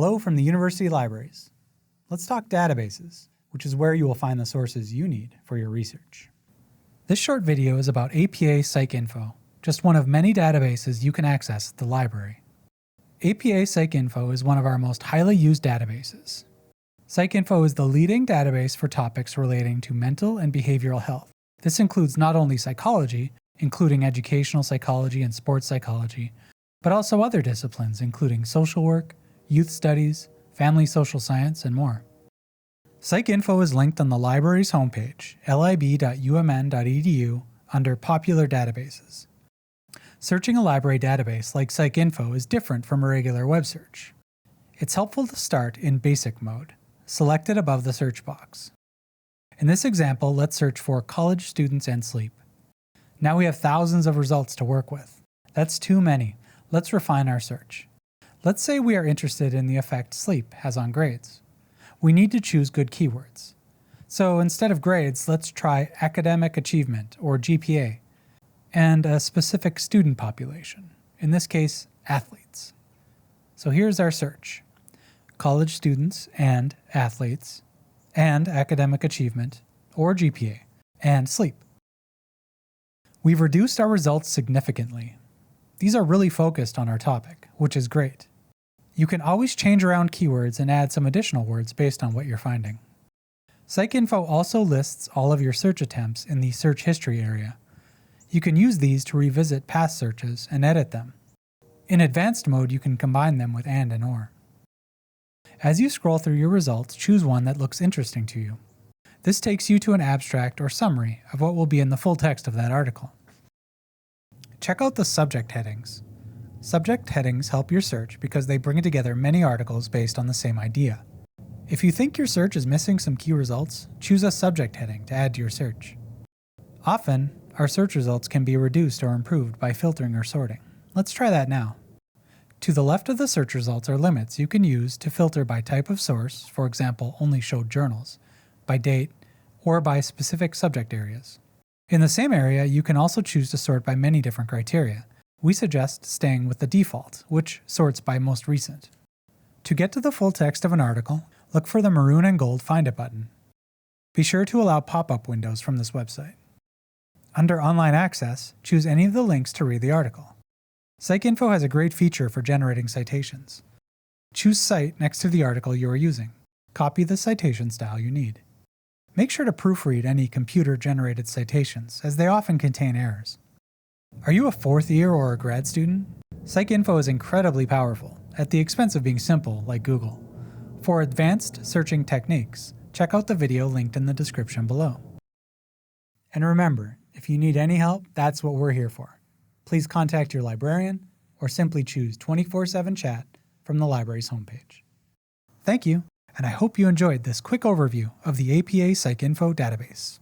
Hello from the University Libraries. Let's talk databases, which is where you will find the sources you need for your research. This short video is about APA PsycInfo, just one of many databases you can access at the library. APA PsycInfo is one of our most highly used databases. PsycInfo is the leading database for topics relating to mental and behavioral health. This includes not only psychology, including educational psychology and sports psychology, but also other disciplines including social work, youth studies, family social science, and more. PsycInfo is linked on the library's homepage, lib.umn.edu, under Popular Databases. Searching a library database like PsycInfo is different from a regular web search. It's helpful to start in basic mode, selected above the search box. In this example, let's search for college students and sleep. Now we have thousands of results to work with. That's too many. Let's refine our search. Let's say we are interested in the effect sleep has on grades. We need to choose good keywords. So instead of grades, let's try academic achievement, or GPA, and a specific student population, in this case, athletes. So here's our search: college students and athletes, and academic achievement, or GPA, and sleep. We've reduced our results significantly. These are really focused on our topic, which is great. You can always change around keywords and add some additional words based on what you're finding. PsycInfo also lists all of your search attempts in the search history area. You can use these to revisit past searches and edit them. In advanced mode, you can combine them with and or. As you scroll through your results, choose one that looks interesting to you. This takes you to an abstract or summary of what will be in the full text of that article. Check out the subject headings. Subject headings help your search because they bring together many articles based on the same idea. If you think your search is missing some key results, choose a subject heading to add to your search. Often, our search results can be reduced or improved by filtering or sorting. Let's try that now. To the left of the search results are limits you can use to filter by type of source, for example, only showed journals, by date, or by specific subject areas. In the same area, you can also choose to sort by many different criteria. We suggest staying with the default, which sorts by most recent. To get to the full text of an article, look for the maroon and gold Find It button. Be sure to allow pop-up windows from this website. Under Online Access, choose any of the links to read the article. PsycInfo has a great feature for generating citations. Choose Cite next to the article you are using. Copy the citation style you need. Make sure to proofread any computer-generated citations, as they often contain errors. Are you a fourth year or a grad student? PsycInfo is incredibly powerful, at the expense of being simple, like Google. For advanced searching techniques, check out the video linked in the description below. And remember, if you need any help, that's what we're here for. Please contact your librarian, or simply choose 24/7 chat from the library's homepage. Thank you, and I hope you enjoyed this quick overview of the APA PsycInfo database.